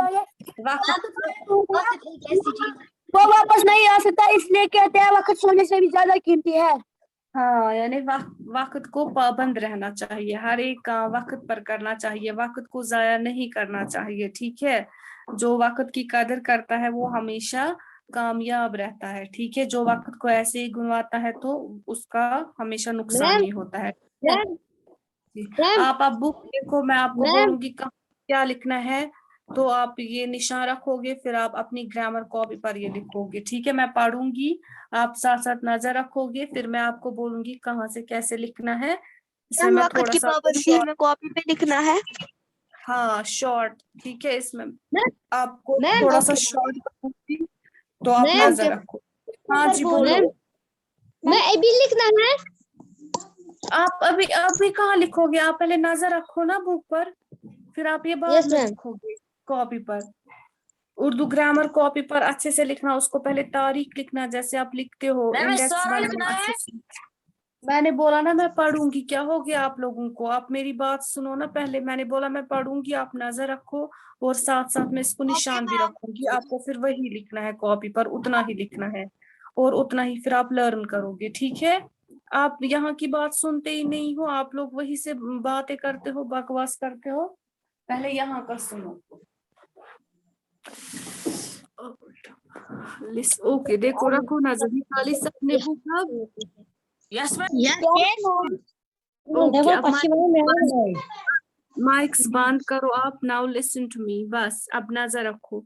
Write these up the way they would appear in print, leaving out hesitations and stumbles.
वक्त एक ऐसी चीज वो वापस नहीं आ सकता, इसलिए कहते हैं वक्त सोने से भी ज्यादा कीमती है। हाँ, यानी वक्त को पाबंद रहना चाहिए, हर एक काम वक्त पर करना चाहिए, वक्त को जाया नहीं करना चाहिए। ठीक है, जो वक्त की कदर करता है वो हमेशा कामयाब रहता है। ठीक है, जो वक्त को ऐसे ही गुनवाता है तो उसका हमेशा नुकसान ही होता है। आप अब बुक देखो, मैं आपको बोलूंगी कहाँ क्या लिखना है, तो आप ये निशान रखोगे, फिर आप अपनी ग्रामर कॉपी पर ये लिखोगे। ठीक है, मैं पढ़ूंगी, आप साथ साथ नजर रखोगे, फिर मैं आपको बोलूंगी कहाँ से कैसे लिखना है। इसमें मैं वक्त थोड़ा की सा पाबंदी में कॉपी पे लिखना है। हाँ शॉर्ट, ठीक है, इसमें आपको मैम, थोड़ा सा ओके। शॉर्ट बताऊंगी, तो आप मैम, नजर रखो। हाँ जी बोलो। मैं अभी लिखना है। आप अभी कहाँ लिखोगे, आप पहले नजर रखो ना बुक पर, फिर आप ये बाद Yes, में ma'am. लिखोगे कॉपी पर। उर्दू ग्रामर कॉपी पर अच्छे से लिखना, उसको पहले तारीख लिखना जैसे आप लिखते हो, मैम, इंडेक्स सारा बनाना लिखना है। अच्छे से। मैंने बोला ना मैं पढ़ूंगी, क्या हो गया आप लोगों को, आप मेरी बात सुनो ना पहले, मैंने बोला मैं पढ़ूंगी, आप नजर रखो, और साथ साथ में इसको निशान भी रखूंगी, आपको फिर वही लिखना है कॉपी पर, उतना ही लिखना है, और उतना ही फिर आप लर्न करोगे। ठीक है, आप यहाँ की बात सुनते ही नहीं हो, आप लोग वही से बातें करते हो, बकवास करते हो, पहले यहाँ का सुनो। ओके, देखो रखो नजर, निकाली सबने बुक अब? Yes, ma'am. ओके, अब माइक्स बंद करो आप, नाउ लिसन टू मी, बस अब नजर रखो।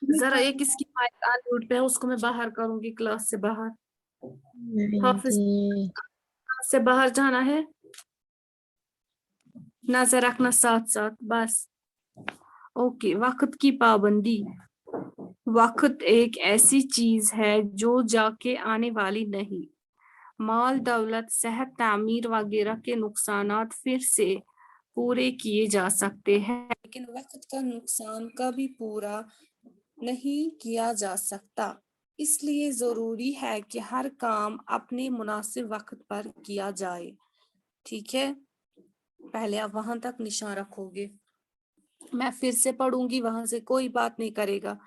जरा एक इसकी माइक अनम्यूट पे है, उसको मैं बाहर करूंगी, क्लास से बाहर। हाफिज, क्लास से बाहर जाना है, नजर रखना साथ साथ, बस। ओके, वक्त की पाबंदी। वक्त एक ऐसी चीज है जो जाके आने वाली नहीं। माल दौलत, सेहत, तामीर वगैरह के नुकसानात फिर से पूरे किए जा सकते हैं, लेकिन वक्त का नुकसान कभी पूरा नहीं किया जा सकता। इसलिए जरूरी है कि हर काम अपने मुनासिब वक्त पर किया जाए। ठीक है, पहले आप वहां तक निशान रखोगे, मैं फिर से पढ़ूंगी, वहां से कोई बात नहीं करेगा।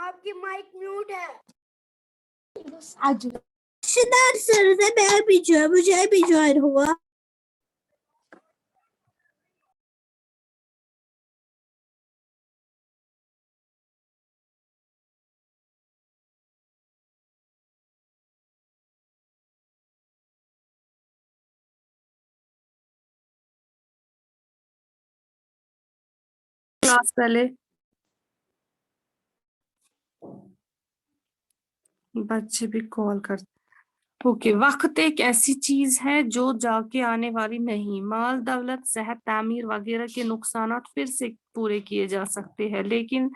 आपकी माइक म्यूट है। सिद्धार्थ सर से मैं भी जो मुझे भी ज्वाइन हुआ। क्लास पहले बच्चे भी कॉल कर। ओके, वक्त एक ऐसी चीज है जो जाके आने वाली नहीं। माल दौलत, सेहत, तामीर वगैरह के नुकसानात फिर से पूरे किए जा सकते हैं, लेकिन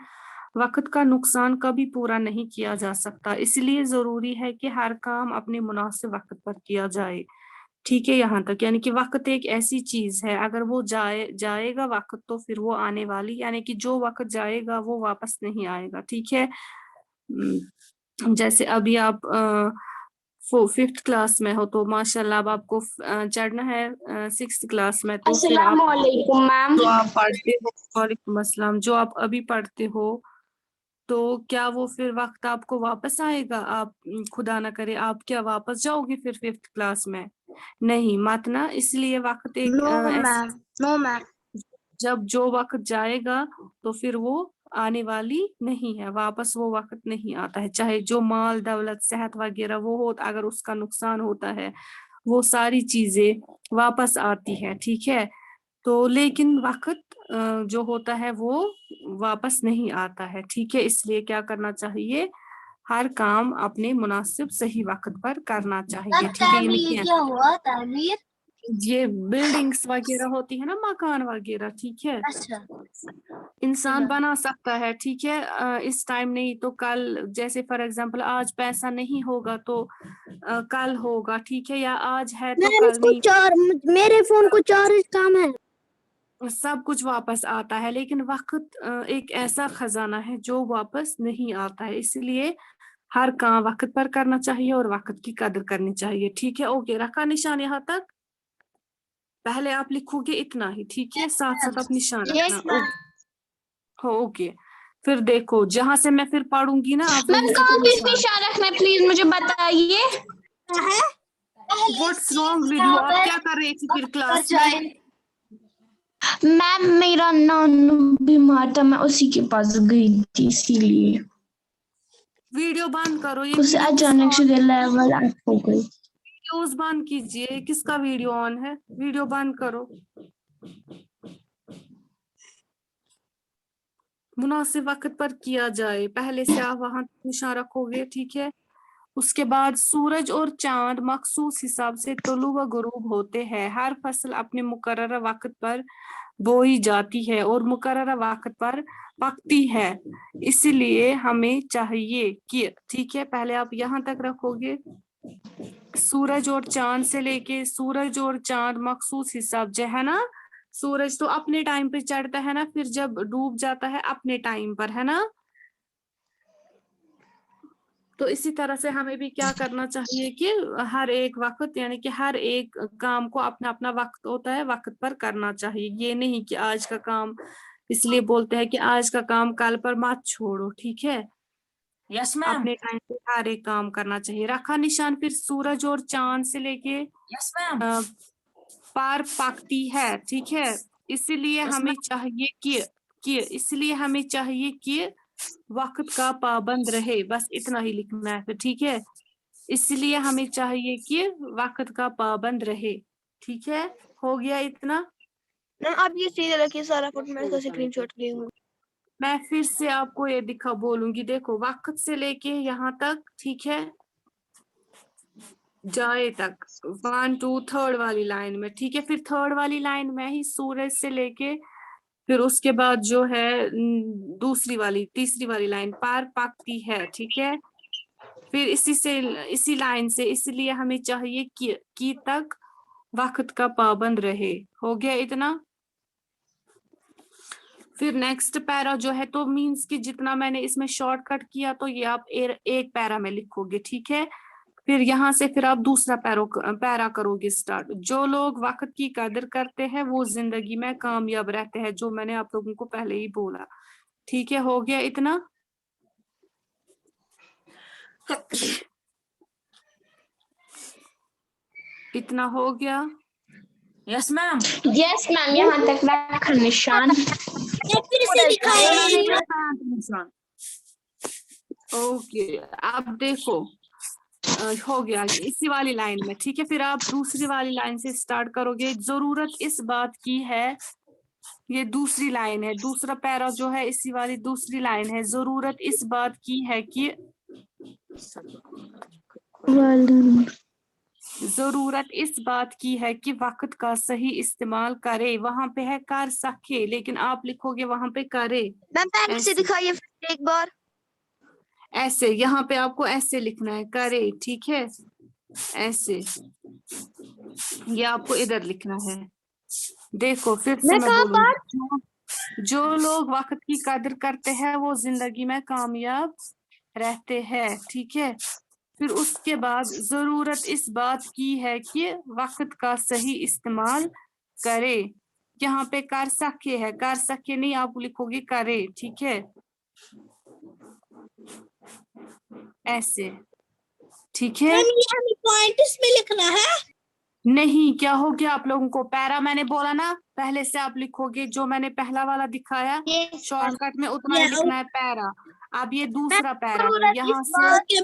वक्त का नुकसान कभी पूरा नहीं किया जा सकता। इसलिए जरूरी है कि हर काम अपने मुनासिब वक्त पर किया जाए। ठीक है, यहाँ तक, यानी कि वक्त एक ऐसी चीज है, अगर वो जाएगा वक्त तो फिर वो आने वाली, यानी कि जो वक्त जाएगा वो वापस नहीं आएगा। ठीक है, जैसे अभी आप फिफ्थ क्लास में हो तो माशाल्लाह, अब आपको चढ़ना है सिक्स्थ क्लास में, तो फिर आप मैम। जो आप पढ़ते हो, वालेकुम अस्सलाम, जो आप अभी पढ़ते हो, तो क्या वो फिर वक्त आपको वापस आएगा? आप खुदा ना करे आप क्या वापस जाओगे फिर फिफ्थ क्लास में? नहीं, मत ना। इसलिए वक्त एक नो मैम। जब जो वक्त जाएगा तो फिर वो आने वाली नहीं है, वापस वो वक्त नहीं आता है, चाहे जो माल दौलत, सेहत वगैरह वो हो, अगर उसका नुकसान होता है वो सारी चीजें वापस आती है। ठीक है, तो लेकिन वक्त जो होता है वो वापस नहीं आता है। ठीक है, इसलिए क्या करना चाहिए, हर काम अपने मुनासिब सही वक्त पर करना चाहिए। ठीक है, तामीर क्या हुआ? तामीर ये बिल्डिंग्स वगैरह होती है ना, मकान वगैरह, ठीक है, अच्छा। इंसान बना सकता है। ठीक है, इस टाइम नहीं तो कल, जैसे फॉर एग्जांपल आज पैसा नहीं होगा तो कल होगा। ठीक है, या आज है तो मैम, कल इसको नहीं। मेरे फोन को चार्ज कम है। सब कुछ वापस आता है, लेकिन वक्त एक ऐसा खजाना है जो वापस नहीं आता है, इसलिए हर काम वक्त पर करना चाहिए और वक्त की कदर करनी चाहिए। ठीक है, ओके, रखा निशान यहाँ तक? पहले आप लिखोगे इतना ही, ठीक है, साथ साथ आप निशान Yes, रखना। ma'am. हो ओके, फिर देखो जहां से मैं फिर पढ़ूंगी ना आप मैम वहीं से कहाँ फिर पे निशान। निशान रखना है प्लीज मुझे बताइए। What's wrong with you? आप क्या कर रही थी फिर क्लास में? मैम मेरा नानू बीमार था, मैं उसी के पास गई थी इसीलिए वीडियो बंद करो, ये उसे अचानक से लेवल अप हो गई। वीडियोस बंद कीजिए। किसका वीडियो ऑन है? वीडियो बंद करो। मुनासिब वक्त पर किया जाए, पहले से आप वहां निशान रखोगे, ठीक है। उसके बाद सूरज और चांद मखसूस हिसाब से तुलू व गुरूब होते हैं। हर फसल अपने मुकर्रर वक्त पर बोई जाती है और मुकर्रर वक्त पर पकती है, इसलिए हमें चाहिए कि, ठीक है, पहले आप यहाँ तक रखोगे। सूरज और चांद से लेके, सूरज और चांद मखसूस हिसाब जो है ना, सूरज तो अपने टाइम पे चढ़ता है ना, फिर जब डूब जाता है अपने टाइम पर, है ना। तो इसी तरह से हमें भी क्या करना चाहिए कि हर एक वक्त, यानी कि हर एक काम को अपना अपना वक्त होता है, वक्त पर करना चाहिए। ये नहीं कि आज का काम, इसलिए बोलते हैं कि आज का काम कल पर मत छोड़ो, ठीक है। Yes, ma'am. अपने टाइम पे हर एक काम करना चाहिए। रखा निशान फिर सूरज और चांद से लेके Yes, ma'am. पार पकती है, ठीक है। इसलिए हमें चाहिए कि वक्त का पाबंद रहे, बस इतना ही लिखना है फिर, ठीक है। इसलिए हमें चाहिए कि वक्त का पाबंद रहे, ठीक है। हो गया इतना? मैम आप ये सीधे रखिए सारा फोटो, मैं इसका स्क्रीनशॉट ले लूंगी। मैं फिर से आपको ये बोलूंगी, देखो वक्त से लेके यहाँ तक, ठीक है, जाए तक 1 2 3rd वाली लाइन में, ठीक है। फिर 3rd वाली लाइन में ही सूरज से लेके फिर उसके बाद जो है तीसरी वाली लाइन पार पकती है, ठीक है। फिर इसी लाइन से, इसलिए हमें चाहिए कि तक वक्त का पाबंद रहे। हो गया इतना? फिर नेक्स्ट पैरा जो है, तो मींस कि जितना मैंने इसमें शॉर्टकट किया तो ये आप एक पैरा में लिखोगे, ठीक है। फिर यहाँ से फिर आप दूसरा पैरा करोगे स्टार्ट। जो लोग वक्त की कदर करते हैं वो जिंदगी में कामयाब रहते हैं, जो मैंने आप लोगों को पहले ही बोला, ठीक है। हो गया इतना? इतना हो गया? Yes, ma'am. यस मैम यहाँ तक रखा निशान। ओके, अब देखो हो गया इसी वाली लाइन में, ठीक है। फिर आप दूसरी वाली लाइन से स्टार्ट करोगे। जरूरत इस बात की है, ये दूसरी लाइन है, दूसरा पैरा जो है इसी वाली दूसरी लाइन है। जरूरत इस बात की है कि, जरूरत इस बात की है कि वक्त का सही इस्तेमाल करे। वहां पे है कर सके, लेकिन आप लिखोगे वहां पे करे। मैम पहले से ऐसे। दिखाइए फिर एक बार। ऐसे, यहाँ पे आपको ऐसे लिखना है, करे, ठीक है, ऐसे। ये आपको इधर लिखना है। देखो फिर से मैं बोलूंगी, जो लोग वक्त की कदर करते हैं वो जिंदगी में कामयाब रहते हैं, ठीक है। फिर उसके बाद जरूरत इस बात की है कि वक्त का सही इस्तेमाल करे। यहाँ पे कर सके है, कर सके नहीं, आप लिखोगे करे, ठीक है, ऐसे, ठीक है। पॉइंट इसमें लिखना है। नहीं, क्या हो गया आप लोगों को? पैरा मैंने बोला ना, पहले से आप लिखोगे जो मैंने पहला वाला दिखाया शॉर्टकट में, उतना ही लिखना है पैरा। अब ये दूसरा पैरा है, यहाँ से ओके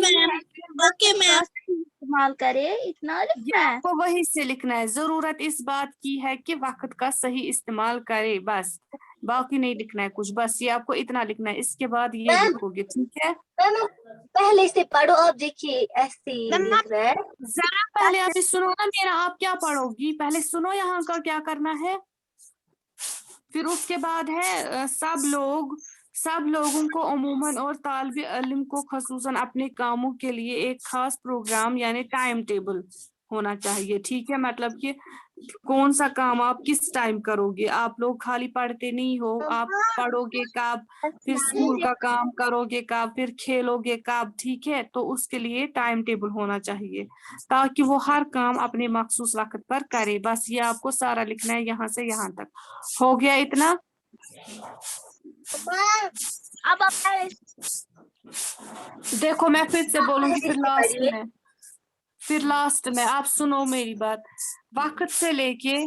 मैम इस्तेमाल करे इतना लिखना है। आपको वही से लिखना है। जरूरत इस बात की है कि वक्त का सही इस्तेमाल करे, बस, बाकी नहीं लिखना है कुछ, बस ये आपको इतना लिखना है। इसके बाद ये मैम। लिखोगे, ठीक है। मैम पहले से पढ़ो, आप देखिए ऐसे ही मैम, लिख रहा है। जरा पहले आप सुनो ना मेरा, आप क्या पढ़ोगी पहले सुनो यहाँ का क्या करना है। फिर उसके बाद है सब लोगों को अमूमन और तालिब इल्म को खसूसन अपने कामों के लिए एक खास प्रोग्राम यानी टाइम टेबल होना चाहिए, ठीक है। मतलब कि कौन सा काम आप किस टाइम करोगे। आप लोग खाली पढ़ते नहीं हो, आप पढ़ोगे कब, फिर स्कूल का काम करोगे कब, फिर खेलोगे कब, ठीक है। तो उसके लिए टाइम टेबल होना चाहिए ताकि वो हर काम अपने मखसूस वक्त पर करे। बस ये आपको सारा लिखना है यहाँ से यहाँ तक। हो गया इतना? अब आप पहले देखो मैं फिर से बोलूंगी, फिर लास्ट पढ़िए। में, फिर लास्ट में आप सुनो मेरी बात। वक्त से लेके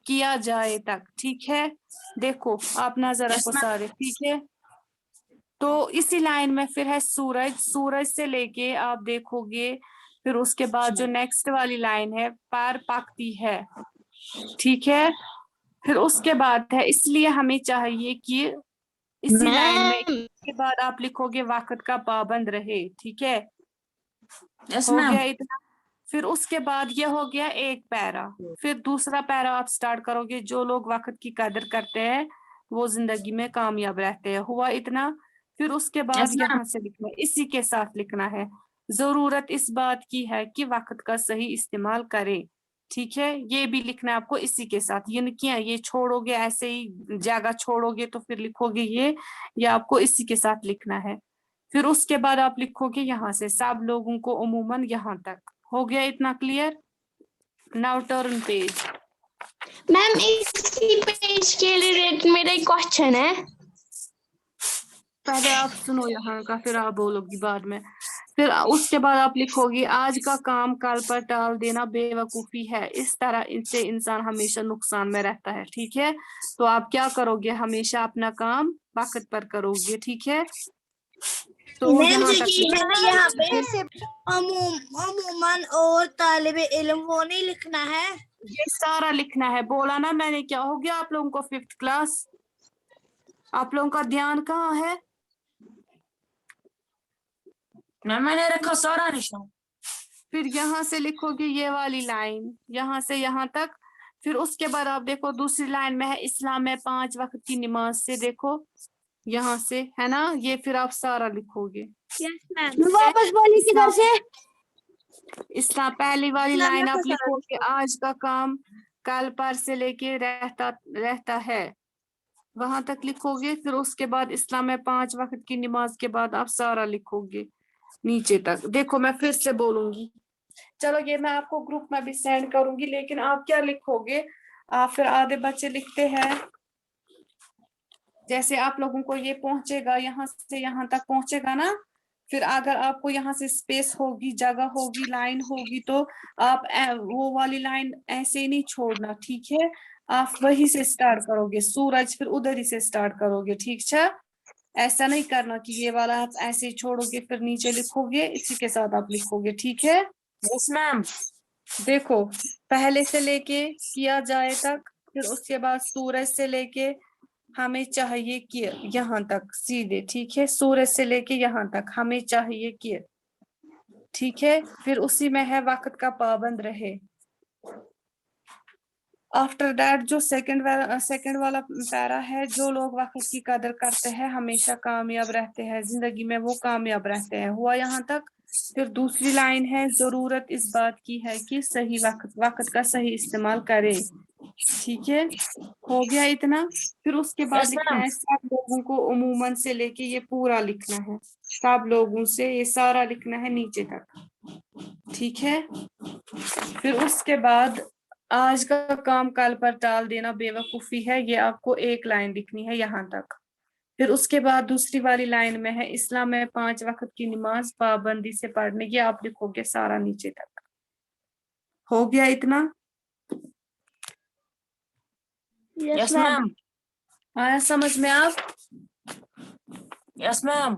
किया जाए तक, ठीक है। देखो आप नजर रखो सारे, ठीक है। तो इसी लाइन में फिर है सूरज, सूरज से लेके आप देखोगे, फिर उसके बाद जो नेक्स्ट वाली लाइन है पर पकती है, ठीक है। फिर उसके बाद है इसलिए हमें चाहिए कि इसी लाइन में के बाद आप लिखोगे वक्त का पाबंद रहे, ठीक है। हो गया इतना। फिर उसके बाद ये हो गया एक पैरा, फिर दूसरा पैरा आप स्टार्ट करोगे। जो लोग वक्त की कदर करते हैं वो जिंदगी में कामयाब रहते हैं। हुआ इतना। फिर उसके बाद यहाँ से लिखना, इसी के साथ लिखना है, जरूरत इस बात की है कि वक्त का सही इस्तेमाल करें, ठीक है। ये भी लिखना है आपको इसी के साथ। ये नहीं किया, ये छोड़ोगे ऐसे ही जगह छोड़ोगे तो फिर लिखोगे ये आपको इसी के साथ लिखना है। फिर उसके बाद आप लिखोगे यहाँ से सब लोगों को उमूमन यहाँ तक। हो गया इतना clear? Now turn page. Ma'am इसी पेज के रिलेटेड मेरा एक क्वेश्चन है। पहले आप सुनो यहाँ का, फिर आप बोलोगी बाद में। फिर उसके बाद आप लिखोगे आज का काम कल पर टाल देना बेवकूफी है, इस तरह इनसे इंसान हमेशा नुकसान में रहता है, ठीक है। तो आप क्या करोगे, हमेशा अपना काम वक्त पर करोगे, ठीक है। तो यहाँ तक यहाँ पे सिर्फ अमूमन और तालिबे इल्म वो नहीं लिखना है। ये सारा लिखना है। बोला ना मैंने, क्या हो गया आप लोगों को 5th क्लास? आप लोगों का ध्यान कहाँ है? मैंने रखा सारा निशान। फिर यहाँ से लिखोगे ये वाली लाइन, यहाँ से यहाँ तक। फिर उसके बाद आप देखो दूसरी लाइन में है इस्लाम में 5 वक्त की नमाज से, देखो यहाँ से है ना ये, फिर आप सारा लिखोगे। वापस बोली किधर से? इस्लाम पहली वाली लाइन आप लिखोगे आज का काम कल पर से लेके रहता है, वहां तक लिखोगे। फिर उसके बाद इस्लाम में 5 वक्त की नमाज के बाद आप सारा लिखोगे नीचे तक। देखो मैं फिर से बोलूंगी, चलो ये मैं आपको ग्रुप में भी सेंड करूंगी, लेकिन आप क्या लिखोगे, आप फिर आधे बच्चे लिखते हैं जैसे आप लोगों को ये पहुंचेगा यहाँ से यहाँ तक पहुंचेगा ना, फिर अगर आपको यहाँ से स्पेस होगी, जगह होगी, लाइन होगी, तो आप वो वाली लाइन ऐसे ही नहीं छोड़ना, ठीक है। आप वही से स्टार्ट करोगे, सूरज फिर उधर ही से स्टार्ट करोगे, ठीक है। ऐसा नहीं करना कि ये वाला आप ऐसे ही छोड़ोगे फिर नीचे लिखोगे, इसी के साथ आप लिखोगे, ठीक है। Yes ma'am. देखो पहले से लेके किया जाए तक, फिर उसके बाद सूरज से लेके हमें चाहिए कि यहाँ तक सीधे, ठीक है। सूरज से लेके यहाँ तक हमें चाहिए कि, ठीक है। फिर उसी में है वक्त का पाबंद रहे। आफ्टर दैट जो सेकंड वाला पैरा है, जो लोग वक्त की कदर करते हैं हमेशा कामयाब रहते हैं, जिंदगी में वो कामयाब रहते हैं। हुआ यहाँ तक। फिर दूसरी लाइन है जरूरत इस बात की है कि सही वक्त का सही इस्तेमाल करे, ठीक है। हो गया इतना। फिर उसके बाद लिखना है सब लोगों को उमूमन से लेके ये पूरा लिखना है, सब लोगों से ये सारा लिखना है नीचे तक, ठीक है। फिर उसके बाद आज का काम कल पर टाल देना बेवकूफी है, ये आपको एक लाइन लिखनी है यहाँ तक। फिर उसके बाद दूसरी वाली लाइन में है इस्लाम में 5 वक्त की नमाज पाबंदी से पढ़ने, ये आप लिखोगे सारा नीचे तक। हो गया इतना? Yes ma'am. आया समझ में आप? Yes ma'am.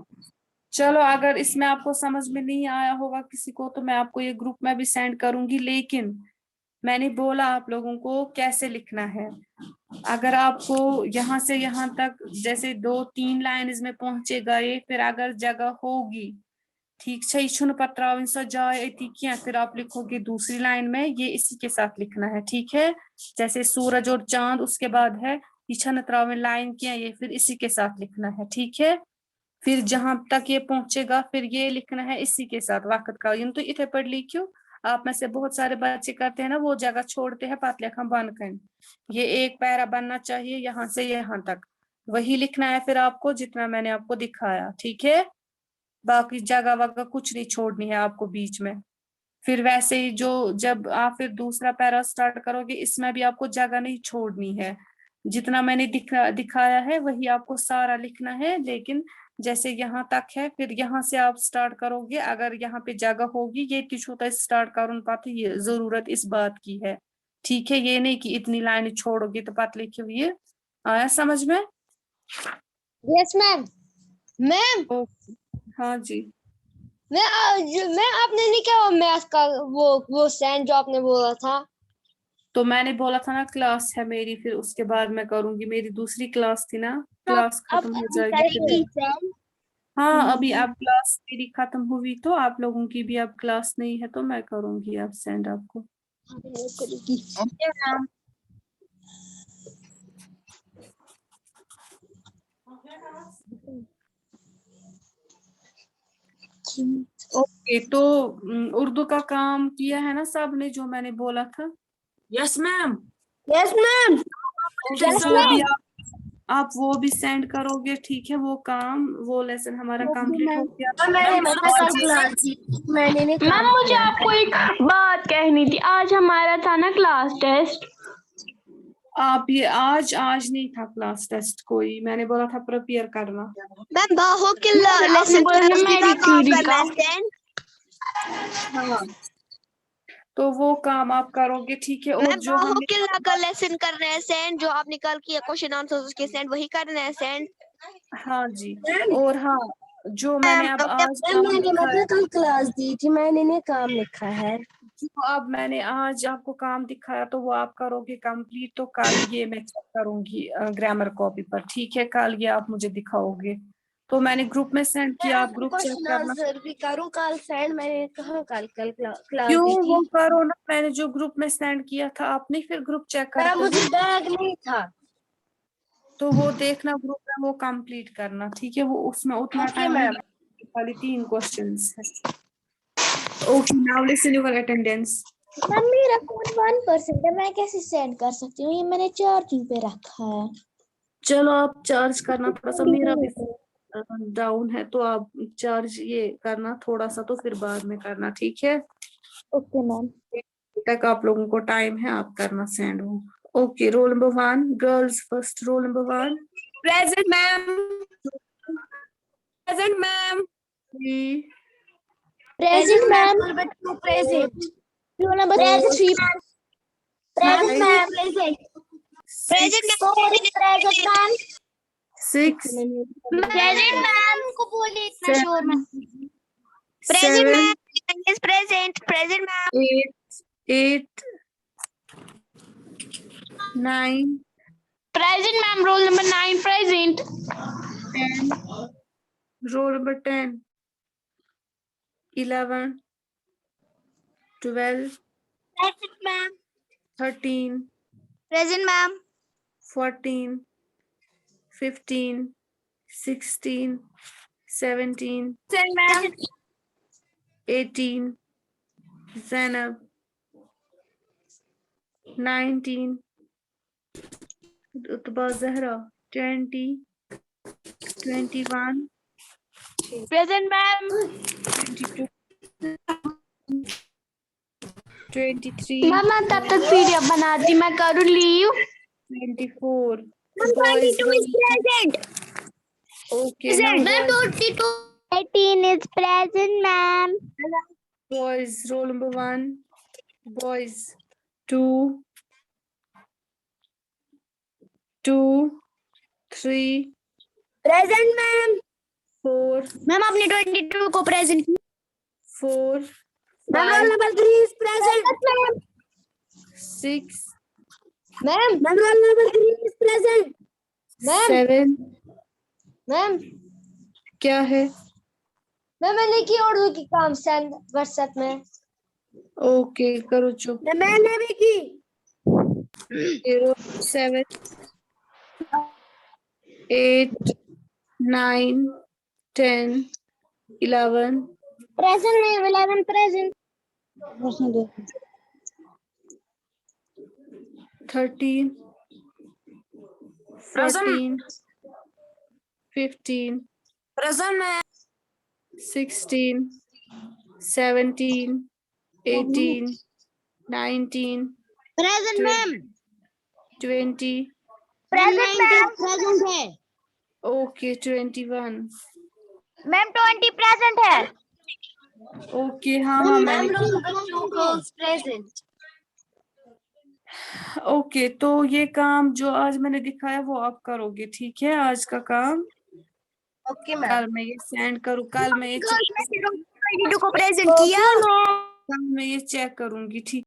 चलो अगर इसमें आपको समझ में नहीं आया होगा किसी को, तो मैं आपको ये ग्रुप में भी सेंड करूंगी, लेकिन मैंने बोला आप लोगों को कैसे लिखना है। अगर आपको यहाँ से यहाँ तक जैसे 2-3 लाइन इसमें पहुंचे गए, फिर अगर जगह होगी, ठीक है, छुन पत्राविन सा जाए किया, फिर आप लिखोगे दूसरी लाइन में ये इसी के साथ लिखना है, ठीक है। जैसे सूरज और चांद, उसके बाद है छन त्राविन लाइन किया, ये फिर इसी के साथ लिखना है, ठीक है। फिर जहां तक ये पहुंचेगा फिर ये लिखना है इसी के साथ वक्त का, तो इथे पढ़ लिखियो आप में से बहुत सारे बच्चे करते हैं ना, वो जगह छोड़ते हैं पत लिखम बन कर। ये एक पैरा बनना चाहिए यहाँ से यहाँ तक, वही लिखना है फिर आपको जितना मैंने आपको दिखाया, ठीक है। बाकी जगह वगह कुछ नहीं छोड़नी है आपको बीच में। फिर वैसे ही जो जब आप फिर दूसरा पैरा स्टार्ट करोगे, इसमें भी आपको जगह नहीं छोड़नी है, जितना मैंने दिखाया है वही आपको सारा लिखना है। लेकिन जैसे यहाँ तक है, फिर यहाँ से आप स्टार्ट करोगे, अगर यहाँ पे जगह होगी ये तिशुता स्टार्ट करूँ पाते, ये जरूरत इस बात की है, ठीक है। ये नहीं कि इतनी लाइन छोड़ोगे तो पत लिखे हुए। आया समझ में? Yes ma'am. मैम हाँ जी। मैं आपने नहीं क्या मैथ का वो सेंड जो आपने बोला था, तो मैंने बोला था ना क्लास है मेरी, फिर उसके बाद मैं करूंगी, मेरी दूसरी क्लास थी ना, क्लास खत्म हो जाएगी। हाँ अभी आप क्लास मेरी खत्म हुई तो आप लोगों की भी अब क्लास नहीं है, तो मैं करूंगी अब सेंड आपको। ओके तो उर्दू का काम किया है ना सब ने जो मैंने बोला था? Yes ma'am. Yes ma'am. वो भी आप वो भी सेंड करोगे, ठीक है। वो काम वो लेसन हमारा कंप्लीट हो गया। मैंने क्लास दी, मैंने नहीं मैम मुझे आपको एक बात कहनी थी, आज हमारा था ना क्लास टेस्ट। आप ये आज नहीं था क्लास टेस्ट कोई, मैंने बोला था प्रिपेयर करना। मैम बाहो के लेसन मेरी थ्योरी का हाँ तो वो काम आप करोगे, ठीक है। और जो बाहो हमने के का लेसन करना है सेंड, जो आपने कल किया क्वेश्चन आंसर उसके सेंड वही करना है सेंड। हाँ जी। और हाँ जो मैंने अब आज काम मैंने दिखाया, कल क्लास दी थी, मैंने नहीं काम लिखा है। जो अब मैंने आज आपको काम दिखाया तो वो आप करोगे कंप्लीट, तो कल ये मैं चेक करूंगी ग्रामर कॉपी पर, ठीक है। कल ये आप मुझे दिखाओगे, तो मैंने ग्रुप में सेंड किया, आप ग्रुप चेक करना। आंसर भी करूं कल सेंड, मैंने कहा कल क्लास क्यों दी वो थी। करो ना, मैंने जो ग्रुप में सेंड किया था आप नहीं फिर ग्रुप चेक करते हो? मुझे बैग नहीं था। तो वो देखना ग्रुप में, वो कंप्लीट करना, ठीक है। वो उसमें उतना Okay, टाइम ma'am. खाली 3 क्वेश्चंस है। Okay now listen your attendance. Ma'am मेरा फोन 1% है, मैं कैसे सेंड कर सकती हूँ? ये मैंने चार्जिंग पे रखा है। चलो आप चार्ज करना थोड़ा सा, मेरा भी डाउन है, तो आप चार्ज ये करना थोड़ा सा, तो फिर बाद में करना, ठीक है। Okay ma'am. तक आप लोगों को टाइम है, आप करना सेंड हो। Okay roll number 1 girls first, roll number 1 present ma'am. Present ma'am. 3 present ma'am. Present. Roll number Present. 3। Present, Five. ma'am. Present. 6 Present, ma'am. 6 present ma'am को बोलिए इतना शोर मत। 7 is present. Present ma'am. 8 9 present ma'am, roll number 9 present. 10 roll number 10 11 12 present ma'am. 13 present ma'am. 14 15 16 17 present ma'am. 18 Zainab 19 Utba Zahra 20 21 present ma'am. 22 23 ma'am मैं तब तक PDF बनाती, मैं करूँ leave. 24 22 is present. Okay, now boys, 22. 18 is present, ma'am. boys, roll number 1, boys, 2 3 Present, ma'am. 4 Ma'am, आपने 22 को present किया. 4 Ma'am, 5 roll number 3 is present. Ma'am. 6 Ma'am, roll number 3 is present. Ma'am. 7 Ma'am, क्या है? मैंने की उर्दू की काम सेंड व्हाट्सएप में. ओके करो जो। मैंने भी की. 0 7 8 9 10 11 Present, ma'am. 11 present. 13, 14, 15, 16, 17, 18, 19, present ma'am 20, present ma'am present है okay, 21, मैम 20 present है okay, हाँ मैंने girls present. ओके तो ये काम जो आज मैंने दिखाया वो आप करोगे, ठीक है? आज का काम Okay, ma'am. कल मैं ये सेंड करूँ, कल मैं ये को present किया कल मैं ये चेक करूंगी, ठीक